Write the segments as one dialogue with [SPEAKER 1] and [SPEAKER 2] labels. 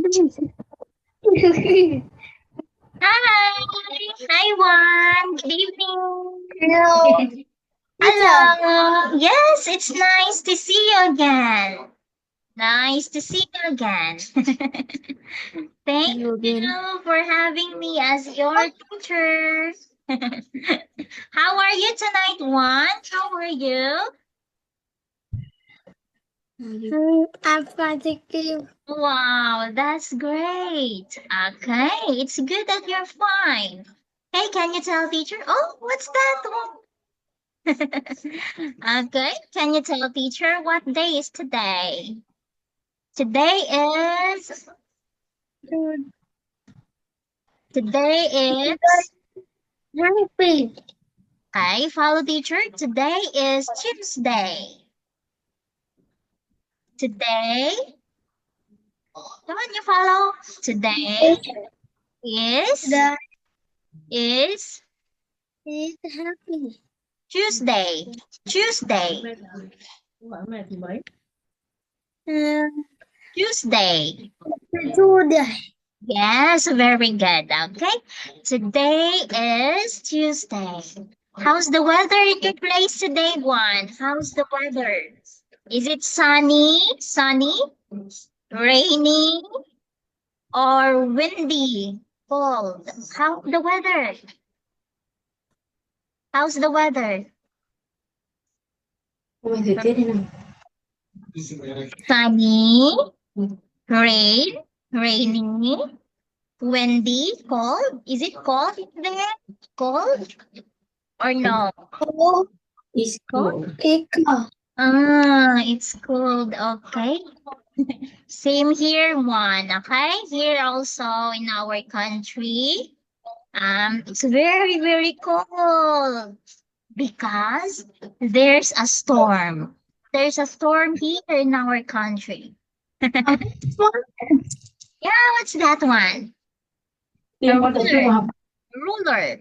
[SPEAKER 1] Hi, Juan. Good evening.
[SPEAKER 2] Hello, teacher.
[SPEAKER 1] Hello. Yes, it's nice to see you again. Nice to see you again. Thank
[SPEAKER 2] You again.
[SPEAKER 1] you for having me as your teacher. How are you tonight, Juan? How are you?
[SPEAKER 2] I'm fine, thank you.
[SPEAKER 1] Wow, that's great. Okay, it's good that you're fine. Hey, can you tell teacher? Oh, what's that one? Okay, can you tell teacher what day is today? Today is today is
[SPEAKER 2] Happy.
[SPEAKER 1] okay, follow teacher. Today is Tuesday. Today, come on, you follow. Today is
[SPEAKER 2] The
[SPEAKER 1] is
[SPEAKER 2] is happy.
[SPEAKER 1] Tuesday. Tuesday. Tuesday.
[SPEAKER 2] Today.
[SPEAKER 1] Yes, very good. Okay. Today is Tuesday. How's the weather in your place today, Juan? How's the weather? Is it sunny, rainy, or windy, cold? How's the weather? How's the weather? Sunny, rain, rainy, windy, cold. Is it cold there? Cold or no?
[SPEAKER 2] Oh,
[SPEAKER 1] Cold?
[SPEAKER 2] Ika.
[SPEAKER 1] Ah, it's cold. Okay. Same here, one. Okay. Here also in our country, it's very, very cold because there's a storm. There's a storm here in our country. Yeah, what's that one? A ruler. Ruler.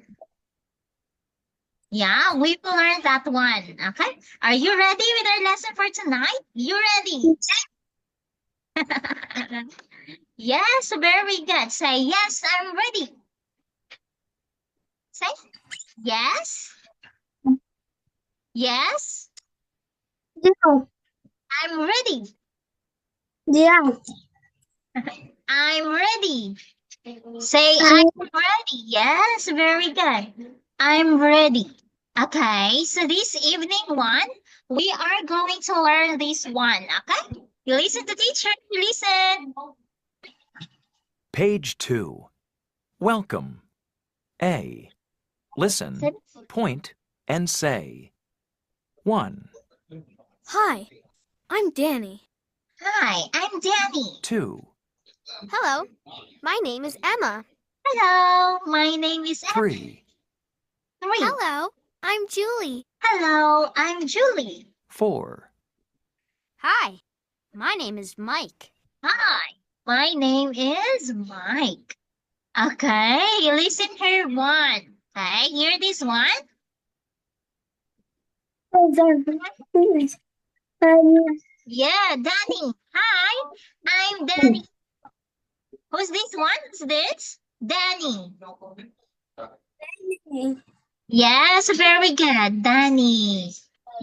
[SPEAKER 1] Yeah, we will learn that one. Okay. Are you ready with our lesson for tonight? You ready? Yes, very good. Say, yes, I'm ready. Say, yes, yes,
[SPEAKER 2] Yeah.
[SPEAKER 1] I'm ready.
[SPEAKER 2] Yeah.
[SPEAKER 1] I'm ready. Say,
[SPEAKER 2] I
[SPEAKER 1] I'm ready. Yes, very good. I'm ready. Okay, so this evening one, we are going to learn this one. Okay, you listen to teacher. You listen.
[SPEAKER 3] Page 2. Welcome. A. Listen, point, and say. 1,
[SPEAKER 4] Hi, I'm Danny.
[SPEAKER 1] Hi, I'm Danny.
[SPEAKER 3] 2,
[SPEAKER 4] Hello, my name is Emma.
[SPEAKER 1] Hello, my name is Emma.
[SPEAKER 3] 3,
[SPEAKER 1] 3.
[SPEAKER 4] Hello, I'm Julie.
[SPEAKER 1] Hello, I'm Julie.
[SPEAKER 3] 4,
[SPEAKER 4] Hi, my name is Mike.
[SPEAKER 1] Hi, my name is Mike. Okay, listen here one. Okay, hear this one. Yeah, Danny. Hi, I'm Danny. Who's this one? Who's this? Danny. Yes, very good, Danny.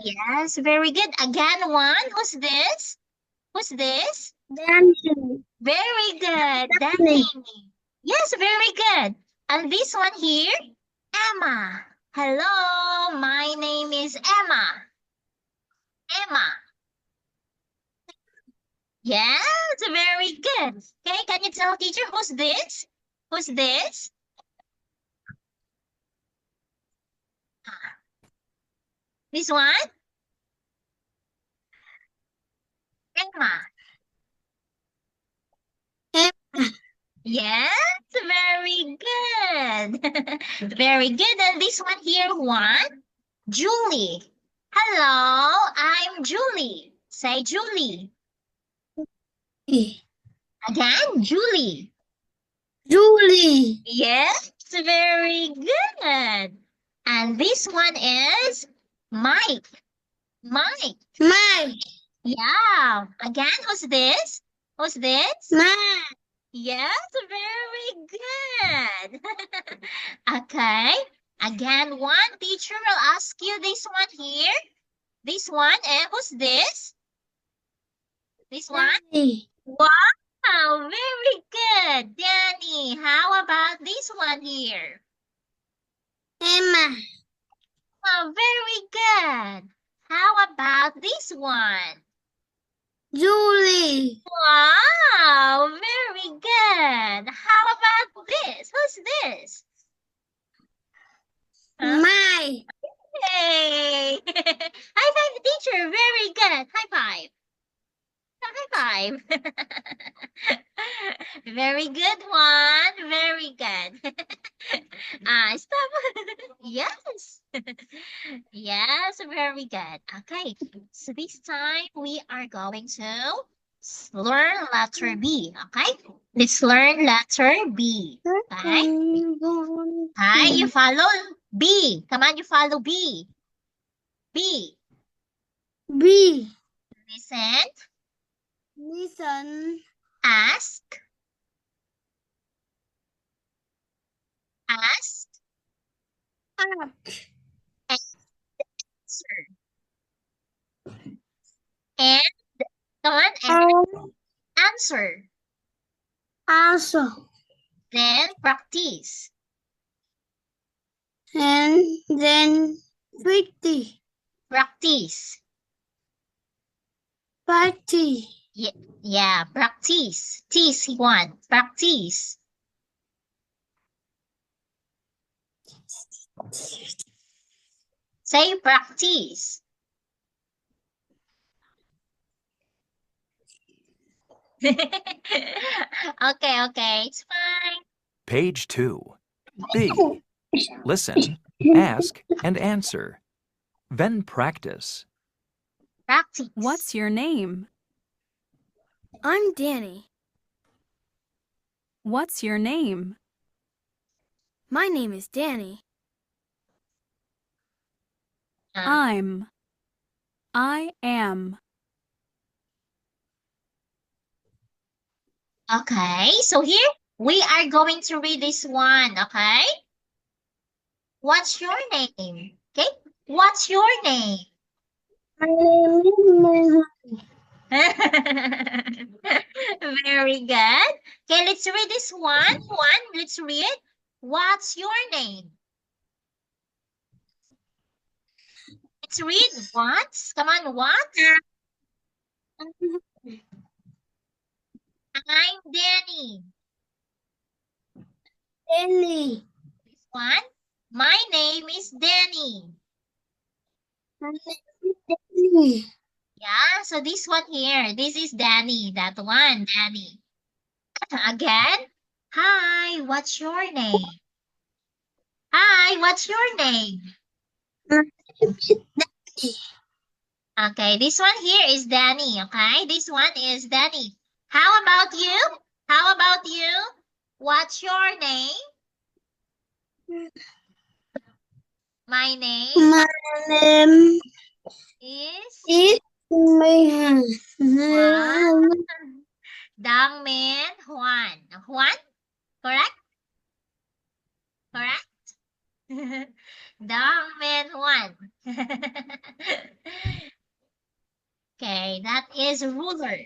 [SPEAKER 1] Yes, very good. Again, one. Who's this? Who's this?
[SPEAKER 2] dancing.
[SPEAKER 1] Very good, Danny. Yes, very good. And this one here, Emma. Hello, my name is Emma. Emma. Yes, very good. Okay, can you tell teacher who's this? Who's this? This one? Emma. Yes, very good. Very good. And this one here, one? Julie. Hello, I'm Julie. Say Julie. Again, Julie.
[SPEAKER 2] Julie.
[SPEAKER 1] Yes, very good. And this one is Mike. Mike.
[SPEAKER 2] Mike.
[SPEAKER 1] Yeah. Again, who's this? Who's this?
[SPEAKER 2] Mike.
[SPEAKER 1] Yes, very good. Okay. Again, one teacher will ask you this one here. This one, and who's this? This one?
[SPEAKER 2] Danny.
[SPEAKER 1] Wow, very good, Danny. How about this one here?
[SPEAKER 2] Emma.
[SPEAKER 1] Oh, very good. How about this one?
[SPEAKER 2] Julie.
[SPEAKER 1] Wow, very good. How about this? Who's this? Huh?
[SPEAKER 2] Mai.
[SPEAKER 1] Hey! High five, teacher. Very good. High five. High five. Very good one. Very good. Stop. Yes. Yes, very good. Okay, so this time we are going to learn letter B. Okay, let's learn letter B. Okay, hi, you follow B. Come on, you follow B. B.
[SPEAKER 2] B.
[SPEAKER 1] Listen.
[SPEAKER 2] Listen.
[SPEAKER 1] Ask. Ask.
[SPEAKER 2] Ask.
[SPEAKER 1] Answer. And come on, and answer.
[SPEAKER 2] Also.
[SPEAKER 1] Then practice.
[SPEAKER 2] And then 50.
[SPEAKER 1] Practice.
[SPEAKER 2] Party.
[SPEAKER 1] Yeah, practice. Tease one. Practice. Say practice. Okay, it's fine.
[SPEAKER 3] Page 2. B. Listen, ask, and answer. Then practice.
[SPEAKER 1] Practice.
[SPEAKER 5] What's your name?
[SPEAKER 4] I'm Danny.
[SPEAKER 5] What's your name?
[SPEAKER 4] My name is Danny.
[SPEAKER 5] I am.
[SPEAKER 1] Okay, so here we are going to read this one, okay? What's your name? Okay, what's your name?
[SPEAKER 2] My name is
[SPEAKER 1] Very good. Okay, let's read this one. Let's read. What's your name? Let's read what? Come on, what? I'm Danny.
[SPEAKER 2] Danny.
[SPEAKER 1] This one. My name is Danny.
[SPEAKER 2] My name is Danny.
[SPEAKER 1] Yeah, so this one here, this is Danny. That one, Danny. Again. Hi, what's your name? Hi, what's your name? Okay, this one here is Danny, okay? This one is Danny. How about you? How about you? What's your name? My name
[SPEAKER 2] My name
[SPEAKER 1] is
[SPEAKER 2] is Mai.
[SPEAKER 1] Juan. Dangmin Juan. Juan? Correct? Correct? Dangmin Juan. Okay, that is ruler.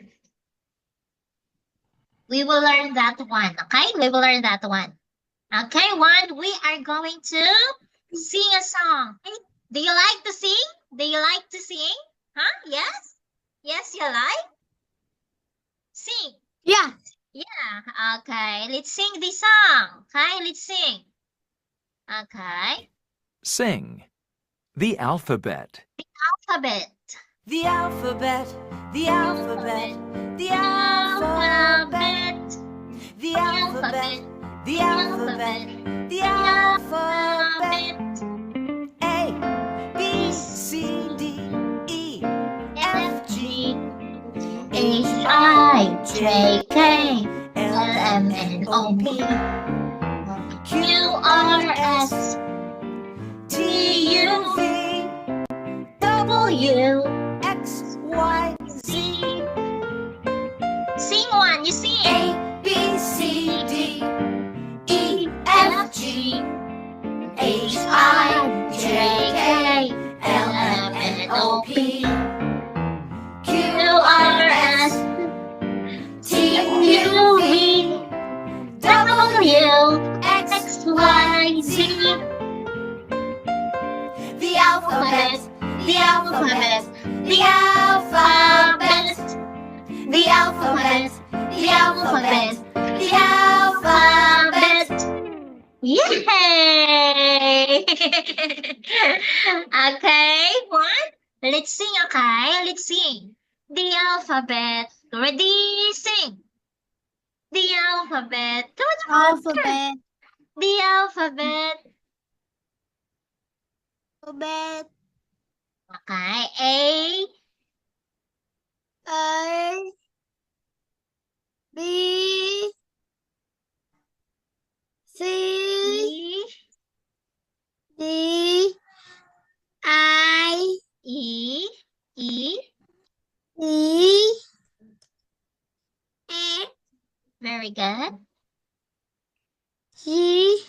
[SPEAKER 1] We will learn that one, okay? We will learn that one. Okay, one, we are going to sing a song. Hey, do you like to sing? Do you like to sing? Huh? Yes? Yes, you like? Sing.
[SPEAKER 2] Yeah.
[SPEAKER 1] Yeah, okay. Let's sing this song. Okay, let's sing. Okay.
[SPEAKER 3] Sing. The alphabet.
[SPEAKER 1] Alphabet.
[SPEAKER 6] The alphabet, the alphabet, the alphabet, the alphabet, the alphabet, the alphabet. A, B, C, D, E, F, G,
[SPEAKER 1] H, I, J, K,
[SPEAKER 6] L,
[SPEAKER 1] L, M, N, O, P, Q, R, S,
[SPEAKER 6] T, U, V,
[SPEAKER 1] W,
[SPEAKER 6] X, Y,
[SPEAKER 1] Z. Sing one, you sing.
[SPEAKER 6] A, B, C, O, P, Q,
[SPEAKER 1] R, S, T, U, V, W, X, Y, Z.
[SPEAKER 6] the alphabet, the alphabet, the alphabet, the alphabet, the alphabet, the alphabet.
[SPEAKER 1] Yay! Okay, one. Let's sing, okay? Let's sing. The alphabet. Ready? Sing. The alphabet. Come on,
[SPEAKER 2] Alphabet.
[SPEAKER 1] the alphabet.
[SPEAKER 2] Alphabet.
[SPEAKER 1] Okay, A,
[SPEAKER 2] A. B. C.
[SPEAKER 1] E,
[SPEAKER 2] D. I.
[SPEAKER 1] E, E.
[SPEAKER 2] E. F.
[SPEAKER 1] Very good.
[SPEAKER 2] G.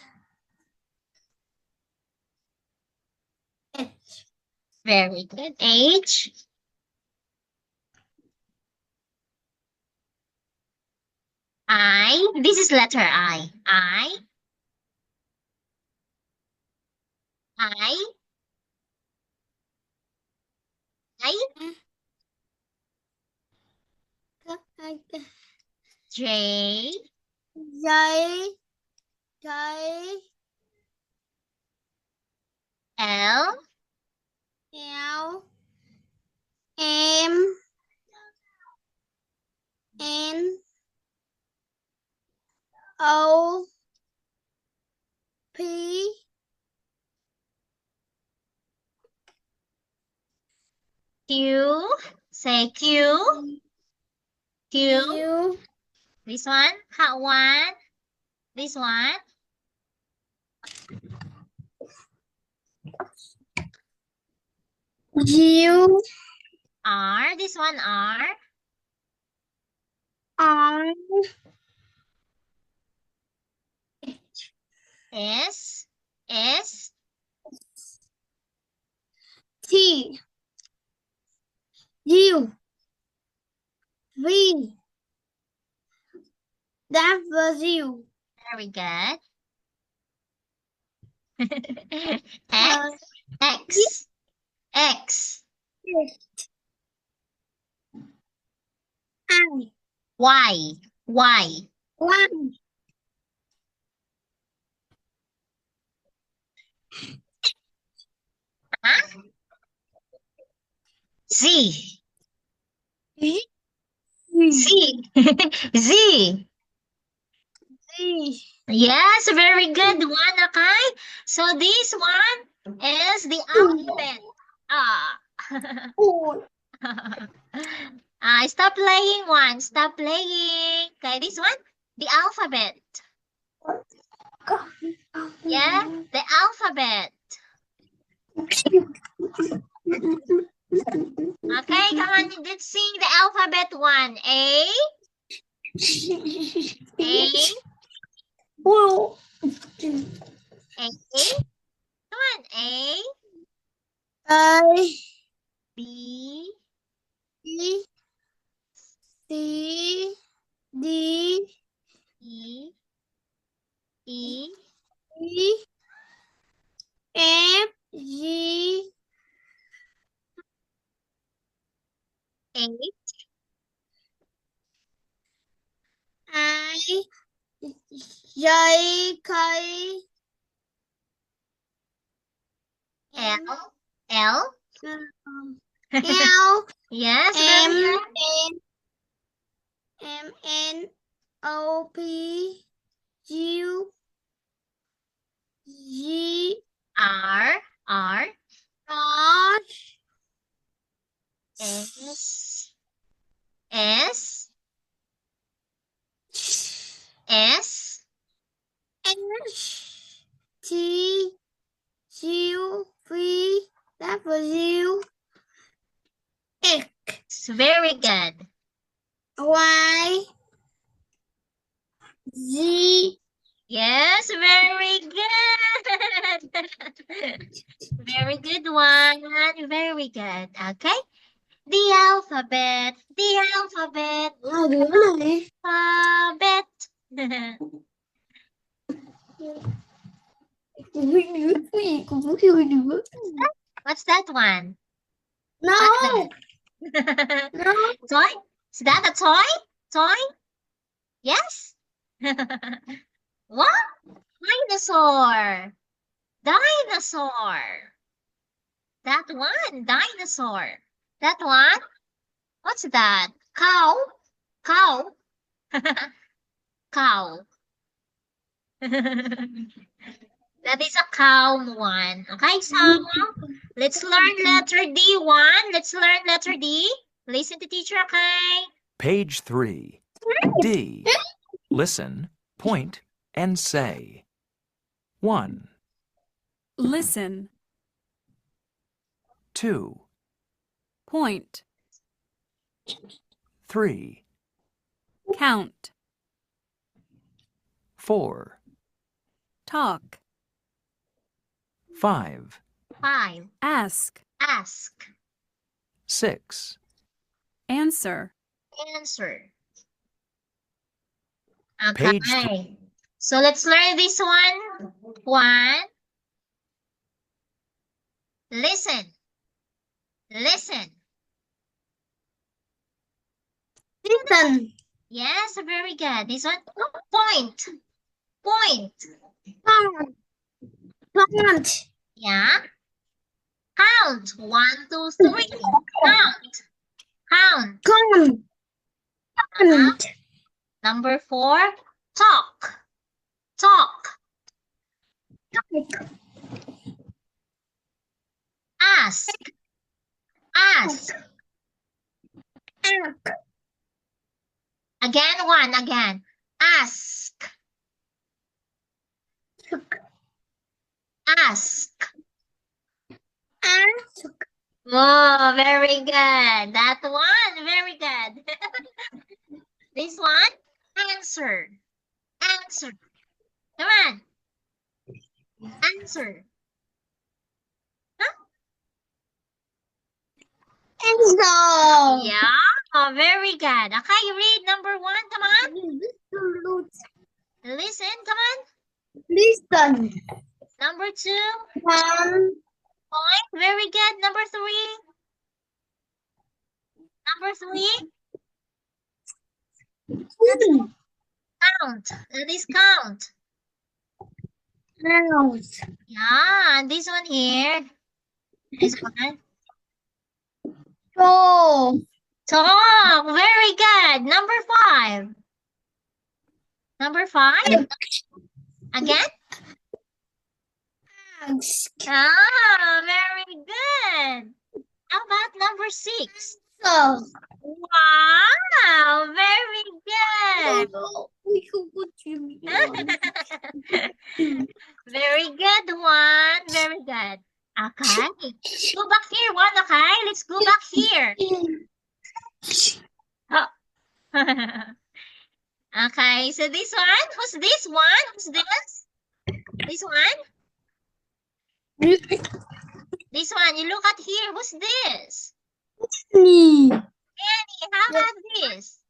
[SPEAKER 1] Very good. H, I. This is letter I. I, I, J,
[SPEAKER 2] J. J.
[SPEAKER 1] L,
[SPEAKER 2] L. M. N. O. P.
[SPEAKER 1] Q. Say Q. Q.
[SPEAKER 2] Q.
[SPEAKER 1] This one. Hot one. This one.
[SPEAKER 2] U.
[SPEAKER 1] R. This one R.
[SPEAKER 2] R.
[SPEAKER 1] S. S.
[SPEAKER 2] T. U. V. W.
[SPEAKER 1] Very good. X. X. X.
[SPEAKER 2] I.
[SPEAKER 1] Y. Y.
[SPEAKER 2] One.
[SPEAKER 1] Huh? Z.
[SPEAKER 2] Z.
[SPEAKER 1] Z. Z.
[SPEAKER 2] Z.
[SPEAKER 1] Yes, very good one, okay? So this one is the alphabet. Ah. Stop playing one. Stop playing. Okay, this one, the alphabet. Yeah, the alphabet. Okay, come on, let's sing the alphabet one. A. A.
[SPEAKER 2] Well.
[SPEAKER 1] A. Come on, A.
[SPEAKER 2] A.
[SPEAKER 1] B.
[SPEAKER 2] B. C. D.
[SPEAKER 1] E. E.
[SPEAKER 2] E. F. G.
[SPEAKER 1] H.
[SPEAKER 2] I. J. K.
[SPEAKER 1] L. L.
[SPEAKER 2] L.
[SPEAKER 1] Yes, very
[SPEAKER 2] M.
[SPEAKER 1] good.
[SPEAKER 2] N. M. N. O. P. Q. G.
[SPEAKER 1] R. R.
[SPEAKER 2] R.
[SPEAKER 1] S. S. S.
[SPEAKER 2] H. T. Q. V. W. X.
[SPEAKER 1] Very good.
[SPEAKER 2] Y. Z.
[SPEAKER 1] Yes, very good. Very good one. Very good. Okay. The alphabet. The alphabet.
[SPEAKER 2] Gimana ya?
[SPEAKER 1] Alphabet. What's that one?
[SPEAKER 2] No,
[SPEAKER 1] What's
[SPEAKER 2] no.
[SPEAKER 1] that? Toy? Is that a toy? Toy? Yes? What? Dinosaur. Dinosaur. That one. Dinosaur. That one? What's that? Cow? Cow? Cow. That is a cow one. Okay, so let's learn letter D one. Let's learn letter D. Listen to teacher, okay?
[SPEAKER 3] Page 3. D. Listen, point, and say. 1,
[SPEAKER 5] Listen.
[SPEAKER 3] 2,
[SPEAKER 5] Point.
[SPEAKER 3] 3,
[SPEAKER 5] Count.
[SPEAKER 3] 4,
[SPEAKER 5] Talk.
[SPEAKER 3] 5,
[SPEAKER 1] 5.
[SPEAKER 5] Ask.
[SPEAKER 1] Ask.
[SPEAKER 3] 6,
[SPEAKER 5] Answer.
[SPEAKER 1] Answer.
[SPEAKER 3] Page
[SPEAKER 1] Okay. So let's learn this one. 1. Listen. Listen.
[SPEAKER 2] Listen.
[SPEAKER 1] Yes, very good. This one. Point. Point.
[SPEAKER 2] Count. Count.
[SPEAKER 1] Yeah. Count. 1, 2, 3. Count. Count.
[SPEAKER 2] Count. Count.
[SPEAKER 1] Number 4. Talk. Talk. Ask. Ask. Again, 1. Again. Ask. Ask.
[SPEAKER 2] Ask.
[SPEAKER 1] Oh, very good. That one, very good. This one, answer. Answer. Come on. Answer.
[SPEAKER 2] Answer.
[SPEAKER 1] Yeah, oh, very good. Okay, read number 1. Come on. Listen. Come on.
[SPEAKER 2] Listen.
[SPEAKER 1] Number 2.
[SPEAKER 2] One.
[SPEAKER 1] Point. Very good. Number 3. Number 3.
[SPEAKER 2] Two.
[SPEAKER 1] Count. That is count.
[SPEAKER 2] Count.
[SPEAKER 1] Yeah, and this one here. This one.
[SPEAKER 2] Go.
[SPEAKER 1] Talk. Very good. Number 5. Number 5. Again.
[SPEAKER 2] Ask.
[SPEAKER 1] Ah, very good. How about number 6?
[SPEAKER 2] So.
[SPEAKER 1] Wow, very good. Very good one. Very good. Okay. Go back here one, okay? Let's go back here. Okay, so this one, who's this one? Who's this? This one? This one, you look at here. Who's this?
[SPEAKER 2] Me.
[SPEAKER 1] Annie, how about this?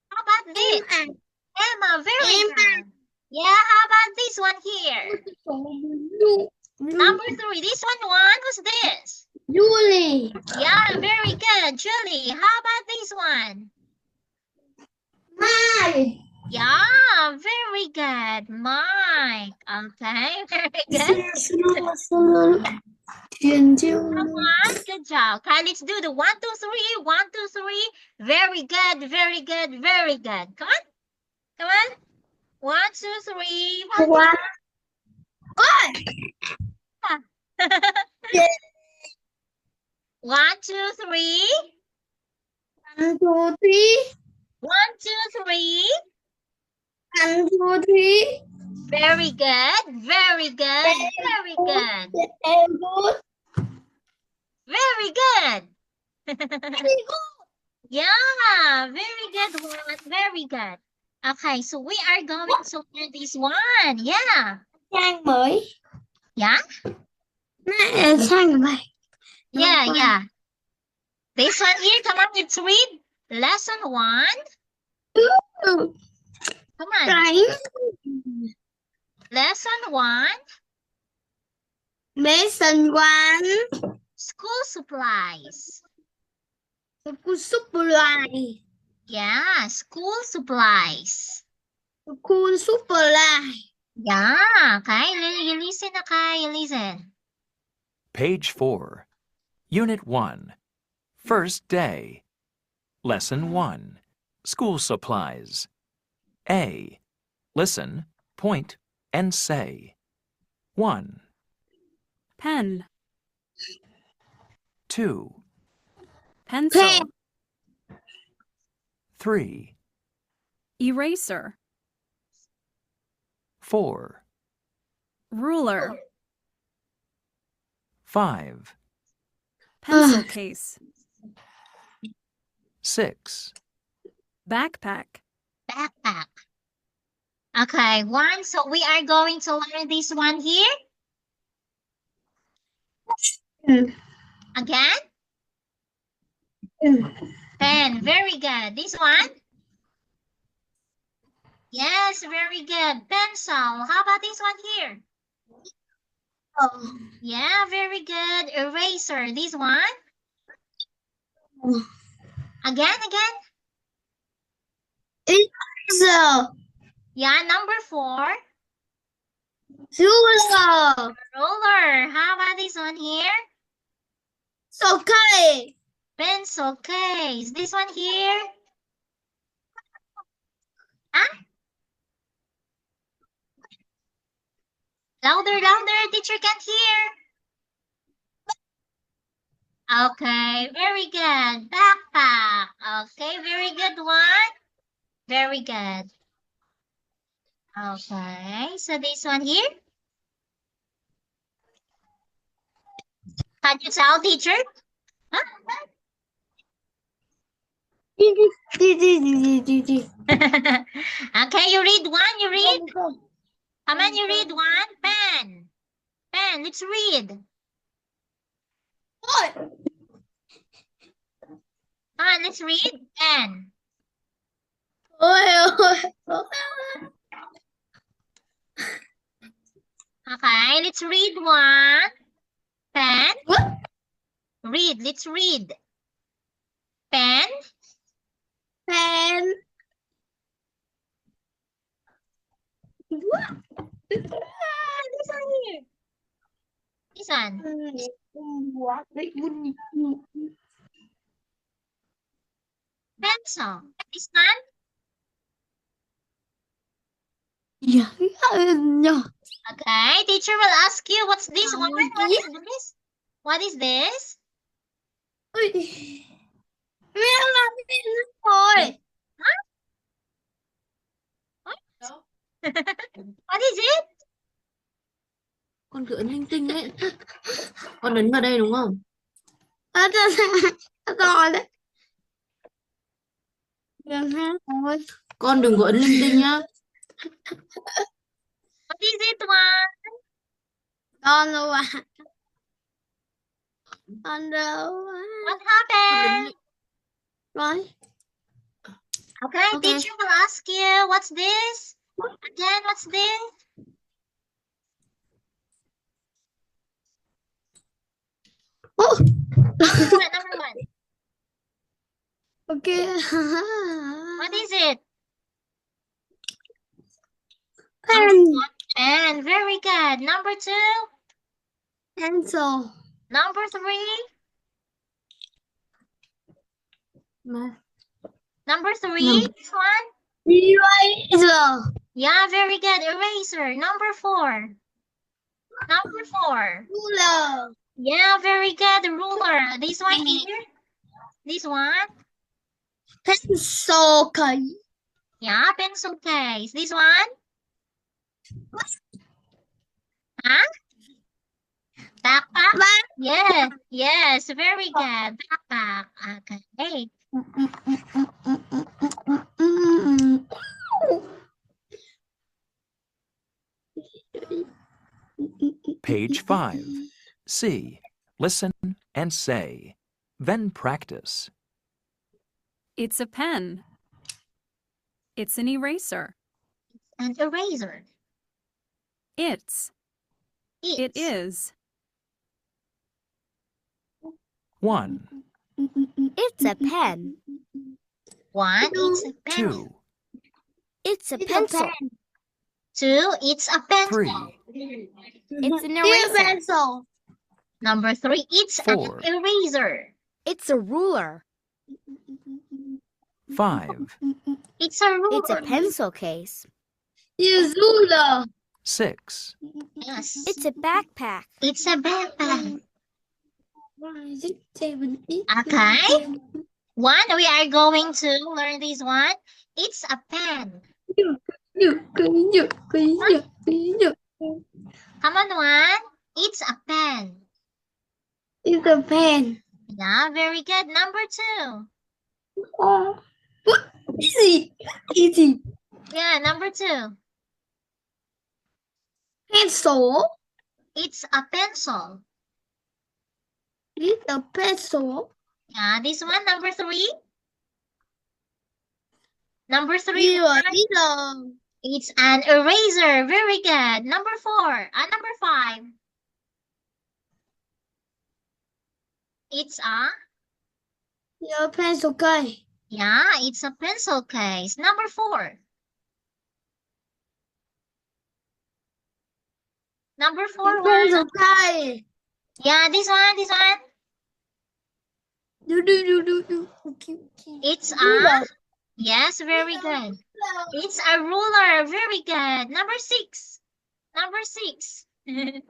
[SPEAKER 1] How about this? Emma, very good. Yeah, how about this one here? Number 3, this one, who's this?
[SPEAKER 2] Julie.
[SPEAKER 1] Yeah, very good. Julie, how about this one?
[SPEAKER 2] Mike.
[SPEAKER 1] Yeah, very good. Mike. Okay, very good. Come on, good job. Okay, let's do the 1, 2, 3. 1, 2, 3. Very good, very good, very good. Come on. Come on. 1, 2, 3. 1, 2, 3.
[SPEAKER 2] Yeah.
[SPEAKER 1] 1, 2, 3.
[SPEAKER 2] 1, 2, 3.
[SPEAKER 1] 1, 2, 3.
[SPEAKER 2] 1, 2, 3.
[SPEAKER 1] Very good. Very good. Very good. Very good. Yeah, very good one. Very good. Okay, so we are going to learn this one. Yeah.
[SPEAKER 2] Trang mới.
[SPEAKER 1] Yeah?
[SPEAKER 2] Mẹ sang bài.
[SPEAKER 1] Yeah, yeah. This one here, come on, let's read. Lesson 1.
[SPEAKER 2] Ừ.
[SPEAKER 1] Come on.
[SPEAKER 2] Tránh.
[SPEAKER 1] Lesson 1.
[SPEAKER 2] Lesson 1.
[SPEAKER 1] School supplies.
[SPEAKER 2] School supply.
[SPEAKER 1] Yeah, school supplies.
[SPEAKER 2] School supply.
[SPEAKER 1] Yeah, okay. You listen, okay? You listen.
[SPEAKER 3] Page 4. Unit 1. First day. Lesson 1. School supplies. A. Listen, point, and say. 1,
[SPEAKER 5] Pen.
[SPEAKER 3] 2,
[SPEAKER 5] Pencil.
[SPEAKER 2] Pen.
[SPEAKER 3] 3,
[SPEAKER 5] Eraser.
[SPEAKER 3] 4,
[SPEAKER 5] Ruler.
[SPEAKER 3] 5,
[SPEAKER 5] Pencil case.
[SPEAKER 3] 6,
[SPEAKER 5] Backpack.
[SPEAKER 1] Backpack. Okay, 1. So we are going to learn this one here.
[SPEAKER 2] Mm.
[SPEAKER 1] Again.
[SPEAKER 2] Mm.
[SPEAKER 1] Pen. Very good. This one. Yes, very good. Pencil. How about this one here?
[SPEAKER 2] Oh.
[SPEAKER 1] Yeah, very good. Eraser. This one. Again.
[SPEAKER 2] Eraser.
[SPEAKER 1] Yeah, number 4.
[SPEAKER 2] Ruler.
[SPEAKER 1] Ruler. How about this one here?
[SPEAKER 2] Okay.
[SPEAKER 1] Pencil case. This one here. Huh? Louder, teacher can't hear. Okay, very good. Backpack. Okay, very good one. Very good. Okay, so this one here. Can you tell, teacher? Huh? Okay, you read one, you read. Come on, you read one. Pen. Pen, let's read. Come on, let's read. Pen. Okay, let's read one. Pen. Read, let's read. Pen.
[SPEAKER 2] Pen.
[SPEAKER 1] This one here. This one. Pencil. This one.
[SPEAKER 2] Yeah.
[SPEAKER 1] Okay, teacher will ask you, what's this one? What is this? What is this?
[SPEAKER 2] Mẹ làm gì thôi.
[SPEAKER 1] What is it?
[SPEAKER 7] Con cứ ấn linh tinh ấy. Con ấn vào đây đúng không?
[SPEAKER 2] Rồi đấy. Đừng ha thôi.
[SPEAKER 7] Con đừng có ấn linh tinh nhá.
[SPEAKER 1] What is it one?
[SPEAKER 2] Con đâu à? Con đâu à?
[SPEAKER 1] What happened?
[SPEAKER 2] Rồi.
[SPEAKER 1] Okay,
[SPEAKER 7] Okay.
[SPEAKER 1] teacher will ask you, what's this? Again, what's this?
[SPEAKER 2] Oh.
[SPEAKER 1] Number one.
[SPEAKER 2] Okay.
[SPEAKER 1] What is it?
[SPEAKER 2] Pen.
[SPEAKER 1] Pen. Very good. Number 2.
[SPEAKER 2] Pencil.
[SPEAKER 1] Number 3. Number 3. This one.
[SPEAKER 2] Eraser.
[SPEAKER 1] Yeah, very good. Eraser. Number 4. Number 4.
[SPEAKER 2] Ruler.
[SPEAKER 1] Yeah, very good. Ruler. This one here. This one.
[SPEAKER 2] Pencil case.
[SPEAKER 1] Yeah, pencil case. This one. Huh? Backpack? Yes, yes, very good. Backpack. Okay.
[SPEAKER 3] Page 5. See, listen, and say. Then practice.
[SPEAKER 5] It's a pen. It's an eraser.
[SPEAKER 1] An eraser.
[SPEAKER 5] It's. It
[SPEAKER 1] It's.
[SPEAKER 5] is.
[SPEAKER 3] 1,
[SPEAKER 4] It's a pen.
[SPEAKER 1] One, it's a pen.
[SPEAKER 3] 2,
[SPEAKER 4] It's a pencil.
[SPEAKER 1] Two, it's a pencil.
[SPEAKER 3] 3,
[SPEAKER 4] It's an
[SPEAKER 2] Here,
[SPEAKER 4] eraser.
[SPEAKER 2] pencil.
[SPEAKER 1] Number three, it's
[SPEAKER 3] 4,
[SPEAKER 1] an eraser.
[SPEAKER 4] It's a ruler.
[SPEAKER 3] 5,
[SPEAKER 1] It's a ruler.
[SPEAKER 4] It's a pencil case.
[SPEAKER 2] Here's ruler.
[SPEAKER 3] 6,
[SPEAKER 1] Yes.
[SPEAKER 4] It's a backpack.
[SPEAKER 1] It's a backpack.
[SPEAKER 2] 5, 6, 7, 8.
[SPEAKER 1] Okay. One, we are going to learn this one. It's a pen. Come on, one. It's a pen.
[SPEAKER 2] It's a pen.
[SPEAKER 1] Yeah, very good. Number two.
[SPEAKER 2] Oh, what? Easy. Easy.
[SPEAKER 1] Yeah, number two.
[SPEAKER 2] Pencil.
[SPEAKER 1] It's a pencil.
[SPEAKER 2] It's a pencil.
[SPEAKER 1] Yeah, this one, number three. Number three,
[SPEAKER 2] Here, here.
[SPEAKER 1] it's an eraser. Very good. Number four. Number five. It's a,
[SPEAKER 2] Here, pencil case.
[SPEAKER 1] yeah, it's a pencil case. Number four. Number four,
[SPEAKER 2] Pencil
[SPEAKER 1] one.
[SPEAKER 2] case.
[SPEAKER 1] Yeah, this one, this one.
[SPEAKER 2] Do. Okay.
[SPEAKER 1] It's
[SPEAKER 2] Ruler.
[SPEAKER 1] a, yes, very good. It's a ruler. Very good. Number six. Number six. Come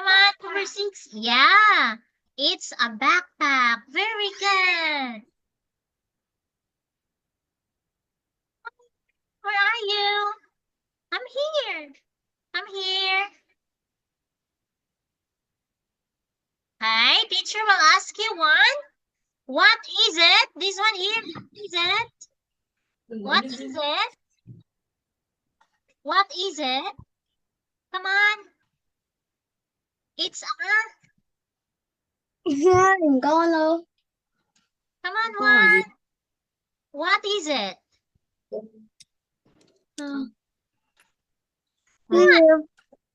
[SPEAKER 1] on, number six. Yeah, it's a backpack. Very good. Where are you? I'm here. I'm here. Hi, teacher will ask you one. What is it? This one here. What is it? What is it? What is it? Come on. It's a,
[SPEAKER 2] Đừng có luôn.
[SPEAKER 1] come on, one. What is it?
[SPEAKER 2] Here,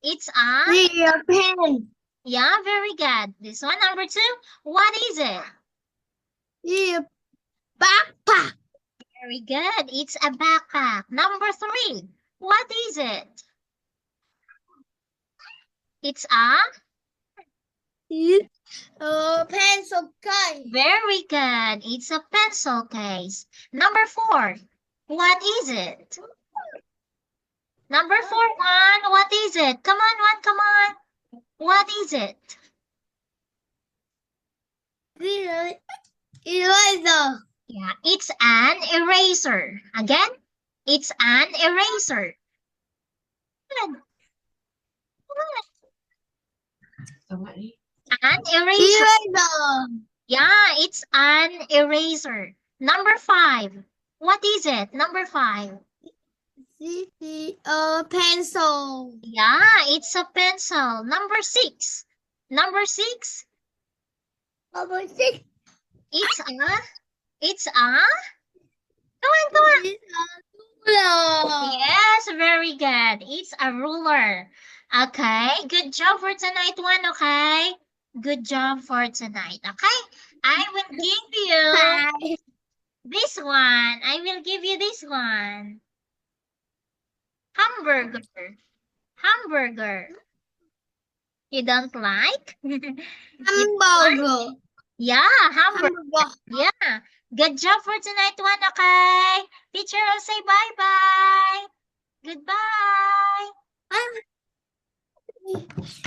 [SPEAKER 1] It's a,
[SPEAKER 2] here, pen.
[SPEAKER 1] yeah, very good. This one, number two. What is it?
[SPEAKER 2] Here, backpack.
[SPEAKER 1] Very good. It's a backpack. Number three. What is it? It's a,
[SPEAKER 2] It's a pencil case.
[SPEAKER 1] very good. It's a pencil case. Number four. What is it? Number four, one. What is it? Come on, one. Come on. What is it?
[SPEAKER 2] Here, eraser.
[SPEAKER 1] Yeah, it's an eraser. Again, it's an eraser. Good. Good. An eraser.
[SPEAKER 2] Eraser.
[SPEAKER 1] Yeah, it's an eraser. Number five. What is it? Number five.
[SPEAKER 2] This is a pencil.
[SPEAKER 1] Yeah, it's a pencil. Number six. Number six.
[SPEAKER 2] Number 6
[SPEAKER 1] It's a, come on, come on.
[SPEAKER 2] is a ruler.
[SPEAKER 1] Yes, very good. It's a ruler. Okay, good job for tonight, one, okay? Good job for tonight, okay? I will give you
[SPEAKER 2] Bye.
[SPEAKER 1] this one. I will give you this one. Hamburger. Hamburger. You don't like?
[SPEAKER 2] Hamburger.
[SPEAKER 1] Yeah, hamburger.
[SPEAKER 2] Hamburger.
[SPEAKER 1] Yeah. Good job for tonight, one, okay? Teacher will say bye-bye. Goodbye.
[SPEAKER 2] Bye.